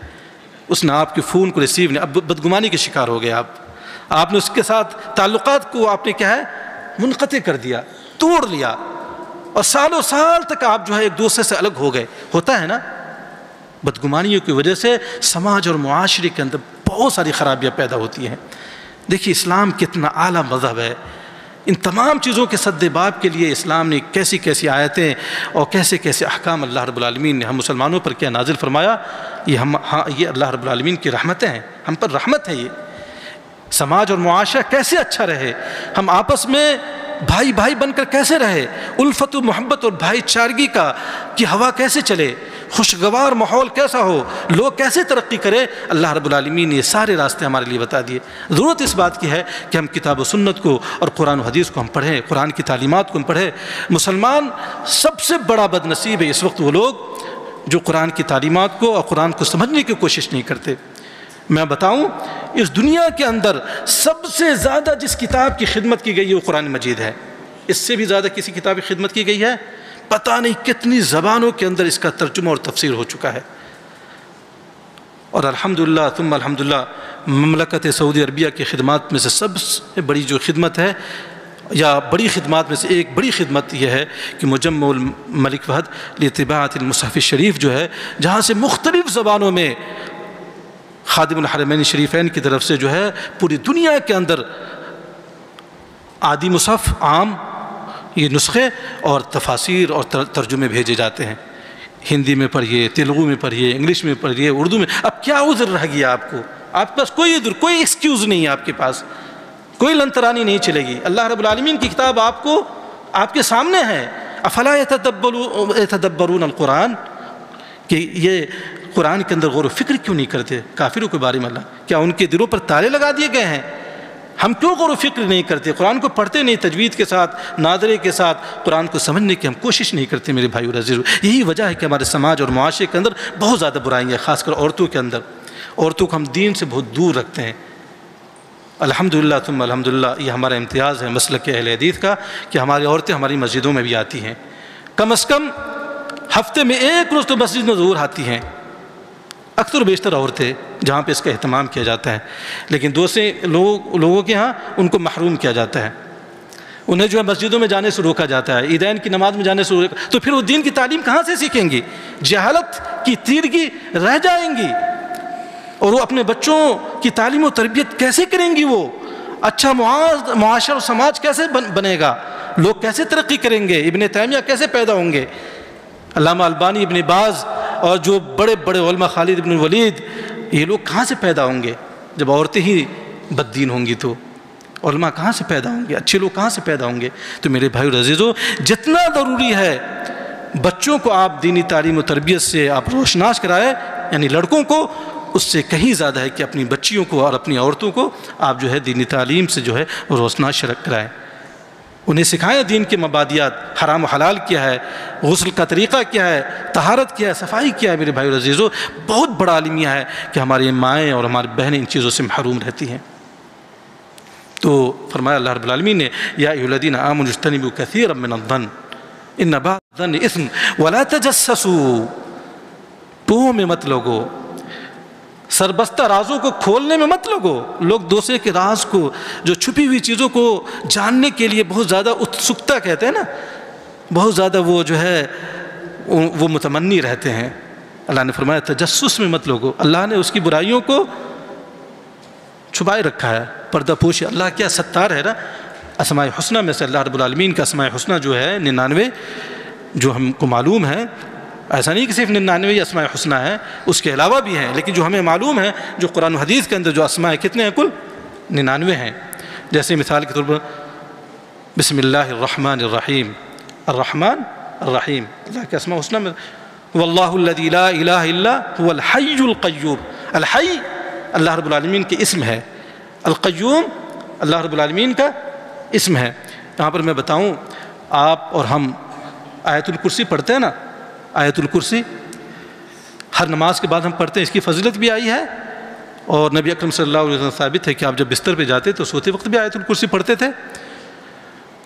اس نے آپ کے فون کو ریسیو نہیں، اب بدگمانی کے شکار ہو گئے آپ نے اس کے ساتھ تعلقات کو آپ نے کیا ہے منقطع کر دیا، توڑ لیا، اور سالوں سال تک آپ جو ہے ایک دوسرے سے الگ ہو گئے۔ ہوتا ہے نا، بدگمانیوں کی وجہ سے سماج اور معاشرے کے اندر بہت ساری خرابیاں پیدا ہوتی ہیں۔ دیکھیے اسلام کتنا اعلیٰ مذہب ہے، ان تمام چیزوں کے سد باب کے لیے اسلام نے کیسی کیسی آیتیں اور کیسے کیسے احکام اللہ رب العالمین نے ہم مسلمانوں پر کیا نازل فرمایا۔ یہ اللہ رب العالمین کی رحمتیں ہیں، ہم پر رحمت ہے۔ یہ سماج اور معاشرہ کیسے اچھا رہے، ہم آپس میں بھائی بھائی بن کر کیسے رہے، الفت و محبت اور بھائی چارگی کی ہوا کیسے چلے، خوشگوار ماحول کیسا ہو، لوگ کیسے ترقی کرے، اللہ رب العالمین نے یہ سارے راستے ہمارے لیے بتا دیے۔ ضرورت اس بات کی ہے کہ ہم کتاب و سنت کو اور قرآن و حدیث کو ہم پڑھیں، قرآن کی تعلیمات کو ہم پڑھیں۔ مسلمان سب سے بڑا بد نصیب ہے اس وقت وہ لوگ جو قرآن کی تعلیمات کو اور قرآن کو سمجھنے کی کوشش نہیں کرتے۔ میں بتاؤں، اس دنیا کے اندر سب سے زیادہ جس کتاب کی خدمت کی گئی ہے وہ قرآن مجید ہے، اس سے بھی زیادہ کسی کتاب کی خدمت کی گئی ہے؟ پتہ نہیں کتنی زبانوں کے اندر اس کا ترجمہ اور تفسیر ہو چکا ہے۔ اور الحمدللہ ثم الحمدللہ مملکت سعودی عربیہ کی خدمات میں سے سب سے بڑی جو خدمت ہے، یا بڑی خدمات میں سے ایک بڑی خدمت یہ ہے کہ مجمع الملک فہد لطباعت المصحف الشریف جو ہے، جہاں سے مختلف زبانوں میں خادم الحرمین شریفین کی طرف سے جو ہے پوری دنیا کے اندر عادی مصحف عام یہ نسخے اور تفاسیر اور ترجمے بھیجے جاتے ہیں۔ ہندی میں پڑھیے، تیلگو میں پڑھیے، انگلش میں پڑھیے، اردو میں۔ اب کیا عذر رہ گیا آپ کو؟ آپ کے پاس کوئی عذر، کوئی ایکسکیوز نہیں ہے، آپ کے پاس کوئی لنترانی نہیں چلے گی۔ اللہ رب العالمین کی کتاب آپ کے سامنے ہے۔ افلا یتدبرون القرآن، کہ یہ قرآن کے اندر غور و فکر کیوں نہیں کرتے کافروں کے بارے میں؟ اللہ کیا ان کے دلوں پر تالے لگا دیے گئے ہیں؟ ہم کیوں غور و فکر نہیں کرتے؟ قرآن کو پڑھتے نہیں، تجوید کے ساتھ، ناظرے کے ساتھ قرآن کو سمجھنے کی ہم کوشش نہیں کرتے میرے بھائی اور عزیزو۔ یہی وجہ ہے کہ ہمارے سماج اور معاشرے کے اندر بہت زیادہ برائیاں ہیں، خاص کر عورتوں کے اندر۔ عورتوں کو ہم دین سے بہت دور رکھتے ہیں۔ الحمدللہ ثم الحمدللہ یہ ہمارا امتیاز ہے مسلک اہل حدیث کا کہ ہماری عورتیں ہماری مسجدوں میں بھی آتی ہیں، کم از کم ہفتے میں ایک روز تو مسجد میں ضرور آتی ہیں، اکثر و بیشتر عورتیں جہاں پہ اس کا اہتمام کیا جاتا ہے، لیکن دوسرے لوگوں کے ہاں ان کو محروم کیا جاتا ہے۔ انہیں جو ہے مسجدوں میں جانے سے روکا جاتا ہے، عیدین کی نماز میں جانے سے روکا، تو پھر وہ دین کی تعلیم کہاں سے سیکھیں گی؟ جہالت کی تیرگی رہ جائیں گی، اور وہ اپنے بچوں کی تعلیم و تربیت کیسے کریں گی؟ وہ اچھا معاشرہ و سماج کیسے بنے گا؟ لوگ کیسے ترقی کریں گے؟ ابن تیمیہ کیسے پیدا ہوں گے؟ علامہ البانی، ابن باز اور جو بڑے بڑے علماء، خالد ابن ولید، یہ لوگ کہاں سے پیدا ہوں گے جب عورتیں ہی بد دین ہوں گی؟ تو علماء کہاں سے پیدا ہوں گے؟ اچھے لوگ کہاں سے پیدا ہوں گے؟ تو میرے بھائیو عزیزو، جتنا ضروری ہے بچوں کو آپ دینی تعلیم و تربیت سے آپ روشناس کرائے، یعنی لڑکوں کو، اس سے کہیں زیادہ ہے کہ اپنی بچیوں کو اور اپنی عورتوں کو آپ جو ہے دینی تعلیم سے جو ہے روشناس شرک کرائیں، انہیں سکھائیں دین کے مبادیات، حرام و حلال کیا ہے، غسل کا طریقہ کیا ہے، طہارت کیا ہے، صفائی کیا ہے۔ میرے بھائیو عزیزو، بہت بڑا المیہ ہے کہ ہماری مائیں اور ہماری بہنیں ان چیزوں سے محروم رہتی ہیں۔ تو فرمایا اللہ رب العالمین نے، یا ایھا الذین آمنوا اجتنبوا کثیرا من الظن ان بعض الظن اثم ولا تجسسوا، ٹوہوں میں مت لگو، سربستہ رازوں کو کھولنے میں مت لگو۔ لوگ دوسرے کے راز کو، جو چھپی ہوئی چیزوں کو جاننے کے لیے بہت زیادہ اتسکتا کہتے ہیں نا، بہت زیادہ وہ جو ہے وہ متمنی رہتے ہیں۔ اللہ نے فرمایا تجسس میں مت لگو، اللہ نے اس کی برائیوں کو چھپائے رکھا ہے، پردہ پوشی۔ اللہ کیا ستار ہے نا۔ اسماء حسنہ میں سے اللہ رب العالمین کا اسماء حسنہ جو ہے 99 جو ہم کو معلوم ہے، ایسا نہیں کہ صرف 99 اسماء حسنہ ہے، اس کے علاوہ بھی ہیں، لیکن جو ہمیں معلوم ہے، جو قرآن و حدیث کے اندر جو اسماء کتنے ہیں؟ کل 99 ہیں۔ جیسے مثال کے طور پر بسم اللہ الرحمن الرحیم، الرحمن الرحیم اللہ کے اسماء حسنہ میں، واللہ الذی لا الہ الا هو الحی القیوم، الحی اللہ رب العالمین کے اسم ہے، القیوم اللہ رب العالمین کا اسم ہے۔ یہاں پر میں بتاؤں، آپ اور ہم آیت الکرسی پڑھتے ہیں نا، آیت الکرسی ہر نماز کے بعد ہم پڑھتے ہیں، اس کی فضیلت بھی آئی ہے، اور نبی اکرم صلی اللہ علیہ وسلم ثابت ہے کہ آپ جب بستر پہ جاتے تو سوتے وقت بھی آیت الکرسی پڑھتے تھے۔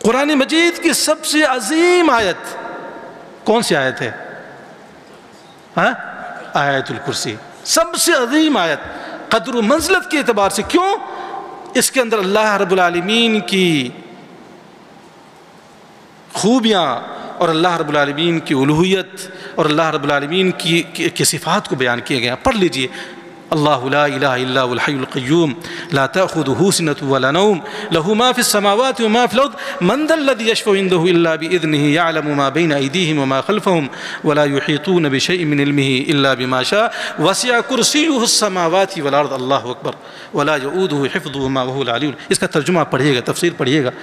قرآن مجید کی سب سے عظیم آیت کون سی آیت ہے؟ آیت الکرسی، سب سے عظیم آیت قدر و منزلت کے اعتبار سے۔ کیوں؟ اس کے اندر اللہ رب العالمین کی خوبیاں اور اللہ رب العالمین کی الوہیت اور اللہ رب العالمین کی صفات کو بیان کیے گئے ہیں۔ پڑھ لیجئے، اللہ لا الہ الا هو الحی القیوم لا تأخذه سنة ولا نوم له ما في السماوات وما في الأرض من ذا الذي يشفع عنده إلا بإذنه يعلم ما بين أيديهم وما خلفهم ولا يحيطون بشيء من علمه إلا بما شاء وسع كرسيه السماوات والأرض اللہ اکبر ولا يؤوده حفظهما وهو العلی۔ اس کا ترجمہ پڑھیے گا، تفسیر پڑھیے گا،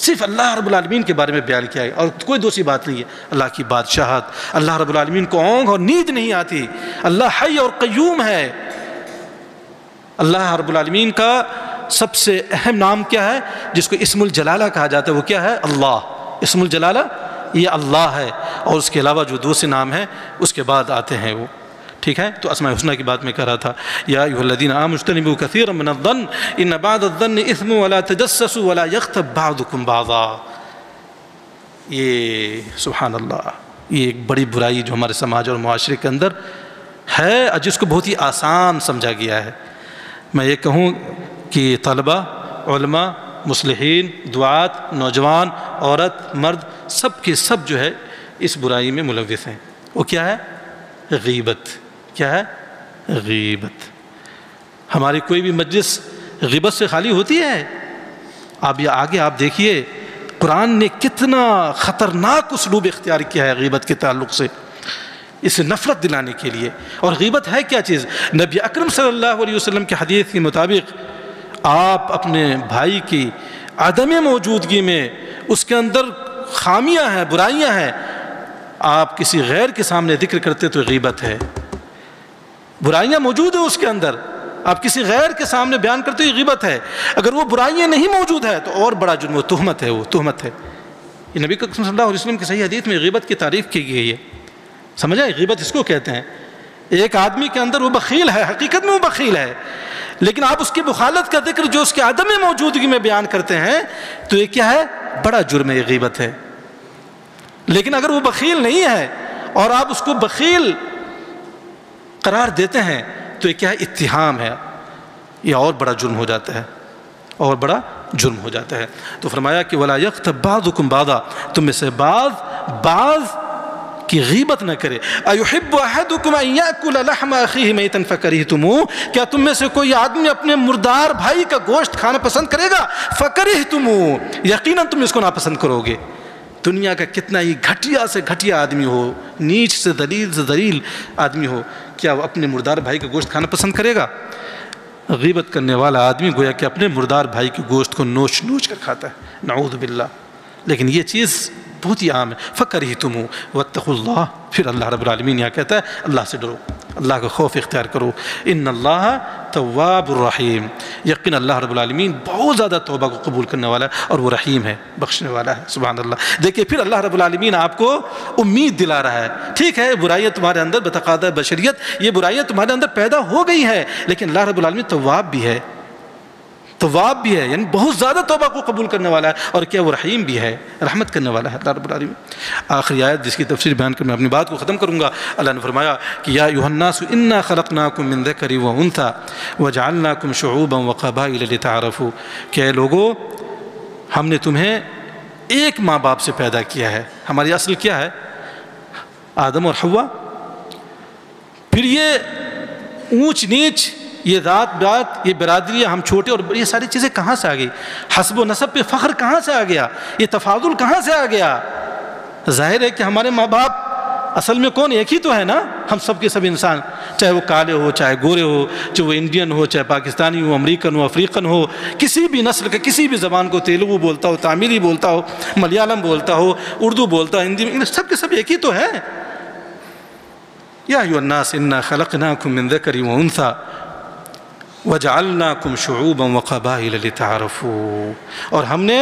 صرف اللہ رب العالمین کے بارے میں بیان کیا ہے، اور کوئی دوسری بات نہیں ہے۔ اللہ کی بادشاہت، اللہ رب العالمین کو اونگ اور نیند نہیں آتی، اللہ حی اور قیوم ہے۔ اللہ رب العالمین کا سب سے اہم نام کیا ہے جس کو اسم الجلالہ کہا جاتا ہے؟ وہ کیا ہے؟ اللہ۔ اسم الجلالہ یہ اللہ ہے، اور اس کے علاوہ جو دوسرے نام ہیں اس کے بعد آتے ہیں وہ، ٹھیک ہے؟ تو اسماء حسنہ کی بات میں کہہ رہا تھا، یا ایھا الذین آمنوا اجتنبوا کثیرا من الظن ان بعض الظن اثم ولا تجسسوا ولا یغتب بعضکم بعضا۔ یہ سبحان اللہ، یہ ایک بڑی برائی جو ہمارے سماج اور معاشرے کے اندر ہے، جس کو بہت ہی آسان سمجھا گیا ہے۔ میں یہ کہوں کہ طلبہ، علماء، مصلحین، دعات، نوجوان، عورت، مرد، سب کے سب جو ہے اس برائی میں ملوث ہیں۔ وہ کیا ہے؟ غیبت۔ کیا ہے؟ غیبت۔ ہماری کوئی بھی مجلس غیبت سے خالی ہوتی ہے؟ آپ یہ آگے آپ دیکھیے قرآن نے کتنا خطرناک اسلوب اختیار کیا ہے غیبت کے تعلق سے، اسے نفرت دلانے کے لیے۔ اور غیبت ہے کیا چیز؟ نبی اکرم صلی اللہ علیہ وسلم کے حدیث کے مطابق آپ اپنے بھائی کی عدم موجودگی میں، اس کے اندر خامیاں ہیں، برائیاں ہیں، آپ کسی غیر کے سامنے ذکر کرتے تو غیبت ہے۔ برائیاں موجود ہیں اس کے اندر، آپ کسی غیر کے سامنے بیان کرتے ہو، یہ غیبت ہے۔ اگر وہ برائیاں نہیں موجود ہے تو اور بڑا جرم، وہ تہمت ہے، وہ تہمت ہے۔ یہ نبی اکرم صلی اللہ علیہ وسلم کی صحیح حدیث میں غیبت کی تعریف کی گئی ہے۔ سمجھا؟ غیبت اس کو کہتے ہیں، ایک آدمی کے اندر وہ بخیل ہے، حقیقت میں وہ بخیل ہے، لیکن آپ اس کی بخالت کا ذکر جو اس کے عدم موجودگی میں بیان کرتے ہیں تو یہ کیا ہے؟ بڑا جرم ہے، یہ غیبت ہے۔ لیکن اگر وہ بخیل نہیں ہے اور آپ اس کو بخیل قرار دیتے ہیں تو یہ کیا ہے؟ اتہام ہے، یہ اور بڑا جرم ہو جاتا ہے، اور بڑا جرم ہو جاتا ہے۔ تو فرمایا کہ ولا یغتب بعضکم بعضا، تم میں سے بعض کی غیبت نہ کرے۔ ایحب احدکم ان یاکل لحم اخیہ میتا فکرہتموہ، کیا تم میں سے کوئی آدمی اپنے مردار بھائی کا گوشت کھانا پسند کرے گا؟ فکرہتموہ، یقیناً تم اس کو ناپسند کرو گے۔ دنیا کا کتنا ہی گھٹیا سے گھٹیا آدمی ہو، نیچ سے ذلیل آدمی ہو، کیا وہ اپنے مردار بھائی کا گوشت کھانا پسند کرے گا؟ غیبت کرنے والا آدمی گویا کہ اپنے مردار بھائی کے گوشت کو نوچ کر کھاتا ہے، نعوذ باللہ۔ لیکن یہ چیز بہت ہی عام ہے۔ فَكَرِهْتُمُوا وَاتَّقُوا اللَّهَ، پھر اللہ رب العالمین یہاں کہتا ہے اللہ سے ڈرو، اللہ کا خوف اختیار کرو۔ ان اللہ تواب الرحیم، یقین اللہ رب العالمین بہت زیادہ توبہ کو قبول کرنے والا ہے اور وہ رحیم ہے، بخشنے والا ہے، سبحان اللہ۔ دیکھیے پھر اللہ رب العالمین آپ کو امید دلا رہا ہے، ٹھیک ہے برائیاں تمہارے اندر بتقاضۂ بشریت یہ برائیاں تمہارے اندر پیدا ہو گئی ہے، لیکن اللہ رب العالمین تواب بھی ہے، یعنی بہت زیادہ توبہ کو قبول کرنے والا ہے، اور کیا وہ رحیم بھی ہے، رحمت کرنے والا ہے اللہ رب العالمین۔ آخری آیت جس کی تفسیر بیان کر میں اپنی بات کو ختم کروں گا، اللہ نے فرمایا کہ یا ایھا الناس انا خلقناکم من ذکر وانثی وجعلناکم شعوبا وقبائل لتعارفوا، کہ اے لوگو ہم نے تمہیں ایک ماں باپ سے پیدا کیا ہے، ہماری اصل کیا ہے؟ آدم اور حوا۔ پھر یہ اونچ نیچ، یہ ذات بات، یہ برادری، ہم چھوٹے اور یہ ساری چیزیں کہاں سے آ گئی؟ حسب و نسب پہ فخر کہاں سے آ گیا؟ یہ تفاضل کہاں سے آ گیا؟ ظاہر ہے کہ ہمارے ماں باپ اصل میں کون؟ ایک ہی تو ہے نا، ہم سب کے سب انسان، چاہے وہ کالے ہو، چاہے گورے ہو، چاہے وہ انڈین ہو، چاہے پاکستانی ہو، امریکن ہو، افریقن ہو، کسی بھی نسل کا، کسی بھی زبان کو، تیلگو بولتا ہو، تاملی بولتا ہو، ملیالم بولتا ہو، اردو بولتا ہو، ہندی میں، سب کے سب ایک ہی تو ہے۔ یا ایھا الناس انا خلقناکم من ذکر وانثی وَجَعَلْنَاكُمْ شُعُوبًا وَقَبَائِلَ لِتَعَارَفُوا، اور ہم نے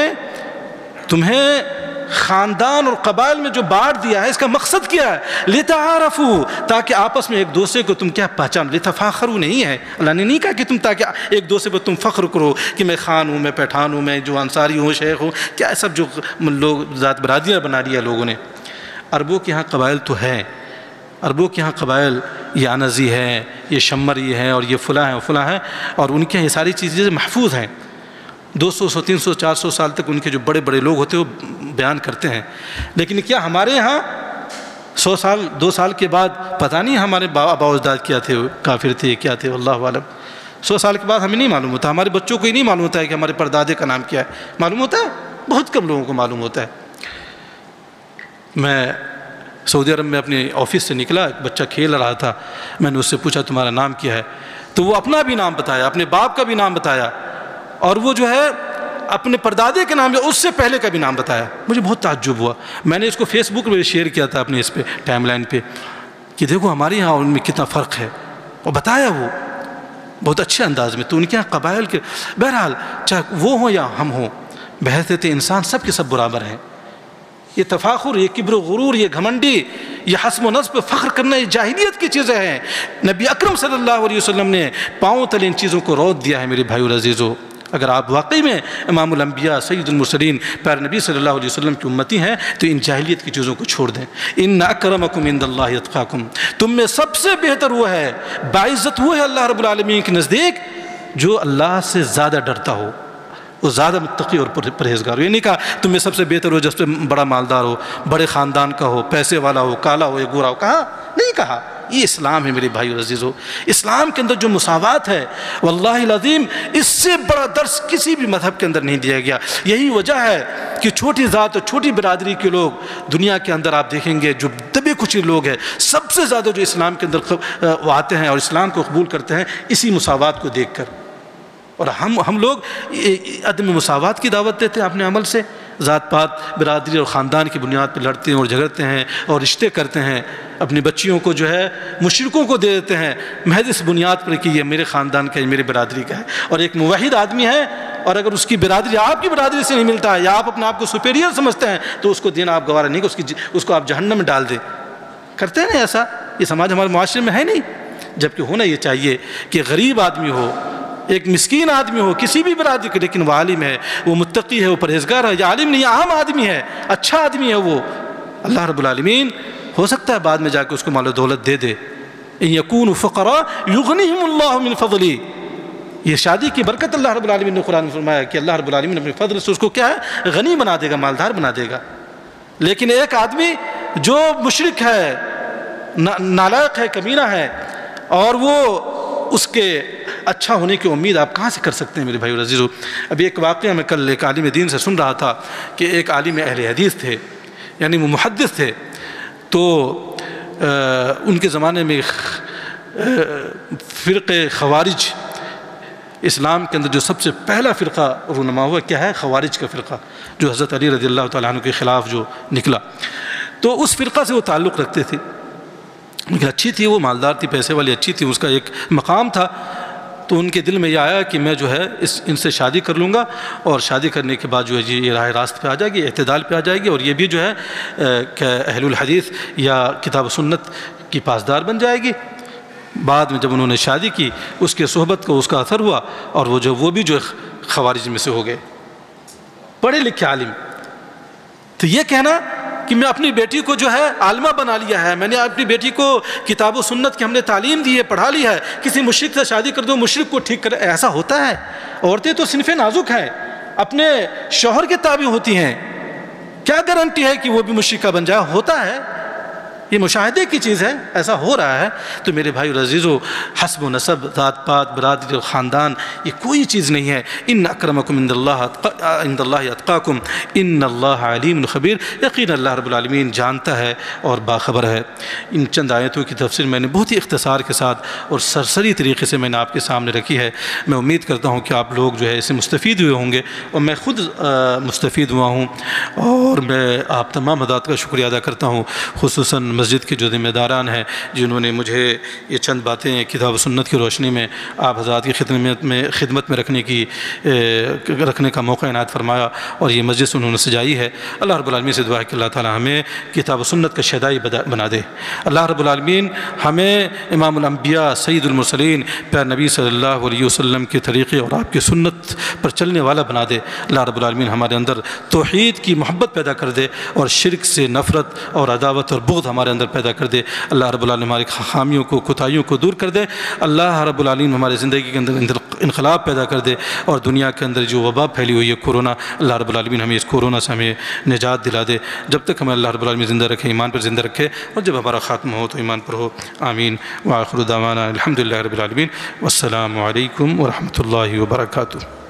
تمہیں خاندان اور قبائل میں جو بانٹ دیا ہے، اس کا مقصد کیا ہے؟ لِتَعَارَفُوا، تاکہ آپس میں ایک دوسرے کو تم کیا پہچان، لِتَفَاخَرُوا نہیں ہے، اللہ نے نہیں کہا کہ تم تاکہ ایک دوسرے پر تم فخر کرو کہ میں خان ہوں، میں پٹھان ہوں، میں جو انصاری ہوں، شیخ ہوں، کیا سب جو لوگ ذات برادریاں بنا لیا لوگوں نے۔ عربوں کے ہاں قبائل تو ہیں، عربوں کے ہاں قبائل، یہ انزی ہے، یہ شمری ہے، اور یہ فلاں ہیں فلاں ہیں، اور ان کے یہ ساری چیزیں محفوظ ہیں، 200 300 400 سال تک ان کے جو بڑے بڑے لوگ ہوتے ہیں وہ بیان کرتے ہیں۔ لیکن کیا ہمارے ہاں 100 سال 2 سال کے بعد پتہ نہیں ہمارے آبا و اجداد کیا تھے، کافر تھے کیا تھے، واللہ عالم۔ 100 سال کے بعد ہمیں نہیں معلوم ہوتا، ہمارے بچوں کو ہی نہیں معلوم ہوتا ہے کہ ہمارے پردادے کا نام کیا ہے، معلوم ہوتا ہے؟ بہت کم لوگوں کو معلوم ہوتا ہے۔ میں سعودی عرب میں اپنے آفس سے نکلا، ایک بچہ کھیل رہا تھا، میں نے اس سے پوچھا تمہارا نام کیا ہے؟ تو وہ اپنا بھی نام بتایا، اپنے باپ کا بھی نام بتایا، اور وہ جو ہے اپنے پردادے کے نام، اس سے پہلے کا بھی نام بتایا۔ مجھے بہت تعجب ہوا، میں نے اس کو فیس بک پہ شیئر کیا تھا اپنے اس پہ ٹائم لائن پہ کہ دیکھو ہمارے یہاں ان میں کتنا فرق ہے، اور بتایا وہ بہت اچھے انداز میں۔ تو ان کے یہاں قبائل کے، بہرحال چاہے وہ ہوں یا ہم ہوں، بحیثیت انسان سب کے سب برابر ہیں۔ یہ تفاخر، یہ کبر و غرور، یہ گھمنڈی، یہ حسب و نسب پہ فخر کرنا، یہ جاہلیت کی چیزیں ہیں۔ نبی اکرم صلی اللہ علیہ وسلم نے پاؤں تلے ان چیزوں کو روک دیا ہے میرے بھائیو اور عزیزو۔ اگر آپ واقعی میں امام الانبیاء سید المرسلین پیارے نبی صلی اللہ علیہ وسلم کی امتی ہیں تو ان جاہلیت کی چیزوں کو چھوڑ دیں۔ ان اکرمکم عند اللہ اتقاکم، تم میں سب سے بہتر وہ ہے، باعزت وہ ہے اللہ رب العالمین کے نزدیک جو اللہ سے زیادہ ڈرتا ہو، وہ زیادہ متقی اور پرہیزگار ہو۔ یہ نہیں کہا تم میں سب سے بہتر ہو جس پہ بڑا مالدار ہو، بڑے خاندان کا ہو، پیسے والا ہو، کالا ہو یا گورا ہو، کہا نہیں کہا۔ یہ اسلام ہے میرے بھائی اور عزیزو، اسلام کے اندر جو مساوات ہے واللہ العظیم اس سے بڑا درس کسی بھی مذہب کے اندر نہیں دیا گیا۔ یہی وجہ ہے کہ چھوٹی ذات اور چھوٹی برادری کے لوگ دنیا کے اندر آپ دیکھیں گے جو دبے کچے لوگ ہیں، سب سے زیادہ جو اسلام کے اندر آتے ہیں اور اسلام کو قبول کرتے ہیں اسی مساوات کو دیکھ کر۔ اور ہم لوگ عدم مساوات کی دعوت دیتے ہیں اپنے عمل سے، ذات پات برادری اور خاندان کی بنیاد پہ لڑتے ہیں اور جھگڑتے ہیں اور رشتے کرتے ہیں، اپنی بچیوں کو جو ہے مشرکوں کو دے دیتے ہیں محض اس بنیاد پر کہ یہ میرے خاندان کا ہے، میری برادری کا ہے۔ اور ایک موحد آدمی ہے اور اگر اس کی برادری آپ کی برادری سے نہیں ملتا ہے یا آپ اپنے آپ کو سپیریئر سمجھتے ہیں تو اس کو دینا آپ گوارا نہیں کہ اس کو آپ جہنم میں ڈال دیں۔ کرتے ہیں نا ایسا؟ یہ سماج ہمارے معاشرے میں ہے نہیں، جبکہ ہونا یہ چاہیے کہ غریب آدمی ہو، ایک مسکین آدمی ہو کسی بھی برادری کے، لیکن وہ عالم ہے، وہ متقی ہے، وہ پرہیزگار ہے، یا عالم نہیں عام آدمی ہے، اچھا آدمی ہے، وہ اللہ رب العالمین ہو سکتا ہے بعد میں جا کے اس کو مال و دولت دے دے۔ ان یکونوا فقراء یغنیہم اللہ من فضلہ، یہ شادی کی برکت اللہ رب العالمین نے قرآن میں فرمایا کہ اللہ رب العالمین اپنے فضل سے اس کو کیا ہے غنی بنا دے گا، مالدار بنا دے گا۔ لیکن ایک آدمی جو مشرک ہے، نالائق ہے، کمینہ ہے، اور وہ اس کے اچھا ہونے کی امید آپ کہاں سے کر سکتے ہیں میرے بھائی عزیزو؟ ابھی ایک واقعہ میں کل ایک عالم دین سے سن رہا تھا کہ ایک عالم اہل حدیث تھے، یعنی وہ محدث تھے، تو ان کے زمانے میں فرقے خوارج، اسلام کے اندر جو سب سے پہلا فرقہ رونما ہوا کیا ہے؟ خوارج کا فرقہ، جو حضرت علی رضی اللہ تعالیٰ عنہ کے خلاف جو نکلا، تو اس فرقہ سے وہ تعلق رکھتے تھے، لیکن اچھی تھی، وہ مالدار تھی، پیسے والی اچھی تھی، اس کا ایک مقام تھا۔ تو ان کے دل میں یہ آیا کہ میں جو ہے ان سے شادی کر لوں گا، اور شادی کرنے کے بعد جو ہے جی یہ راہ راست پہ آ جائے گی، اعتدال پہ آ جائے گی، اور یہ بھی جو ہے کہ اہل الحدیث یا کتاب و سنت کی پاسدار بن جائے گی۔ بعد میں جب انہوں نے شادی کی، اس کے صحبت کو اس کا اثر ہوا، اور وہ بھی جو خوارج میں سے ہو گئے، پڑھے لکھے عالم۔ تو یہ کہنا کہ میں اپنی بیٹی کو جو ہے عالمہ بنا لیا ہے، میں نے اپنی بیٹی کو کتاب و سنت کی ہم نے تعلیم دی ہے، پڑھا لی ہے، کسی مشرک سے شادی کر دو، مشرک کو ٹھیک کر، ایسا ہوتا ہے؟ عورتیں تو صنف نازک ہیں، اپنے شوہر کے تابع ہوتی ہیں، کیا گارنٹی ہے کہ وہ بھی مشرکہ بن جائے؟ ہوتا ہے، یہ مشاہدے کی چیز ہے، ایسا ہو رہا ہے۔ تو میرے بھائی عزیزو، حسب و نسب، ذات پات، برادری و خاندان، یہ کوئی چیز نہیں ہے۔ ان اکرمکم عند اللہ اتقاکم ان اللہ علیم خبیر، یقین اللہ رب العالمین جانتا ہے اور باخبر ہے۔ ان چند آیتوں کی تفسیر میں نے بہت ہی اختصار کے ساتھ اور سرسری طریقے سے میں نے آپ کے سامنے رکھی ہے۔ میں امید کرتا ہوں کہ آپ لوگ جو ہے اس سے مستفید ہوئے ہوں گے، اور میں خود مستفید ہوا ہوں، اور میں آپ تمام حضرات کا شکریہ ادا کرتا ہوں، خصوصاً مسجد کے جو ذمہ داران ہیں جنہوں نے مجھے یہ چند باتیں کتاب و سنت کی روشنی میں آپ حضرات کی خدمت میں رکھنے کا موقع عنایت فرمایا، اور یہ مسجد انہوں نے سجائی ہے۔ اللہ رب العالمین سے دعا ہے کہ اللہ تعالی ہمیں کتاب و سنت کا شیدائی بنا دے۔ اللہ رب العالمین ہمیں امام الانبیاء سید المرسلین پیارے نبی صلی اللہ علیہ وسلم کے طریقے اور آپ کی سنت پر چلنے والا بنا دے۔ اللہ رب العالمین ہمارے اندر توحید کی محبت پیدا کر دے، اور شرک سے نفرت اور عداوت اور بغض ہمارے اندر پیدا کر دے۔ اللہ رب العالمین ہماری خامیوں کو، کوتاہیوں کو دور کر دے۔ اللہ رب العالمین ہماری زندگی کے اندر انقلاب پیدا کر دے، اور دنیا کے اندر جو وبا پھیلی ہوئی ہے کورونا، اللہ رب العالمین ہمیں اس کورونا سے ہمیں نجات دلا دے۔ جب تک ہمیں اللہ رب العالمین زندہ رکھے، ایمان پر زندہ رکھے، اور جب ہمارا خاتمہ ہو تو ایمان پر ہو۔ آمین۔ وآخر دعوانا الحمدللہ رب العالمین، والسلام علیکم ورحمۃ اللہ وبرکاتہ۔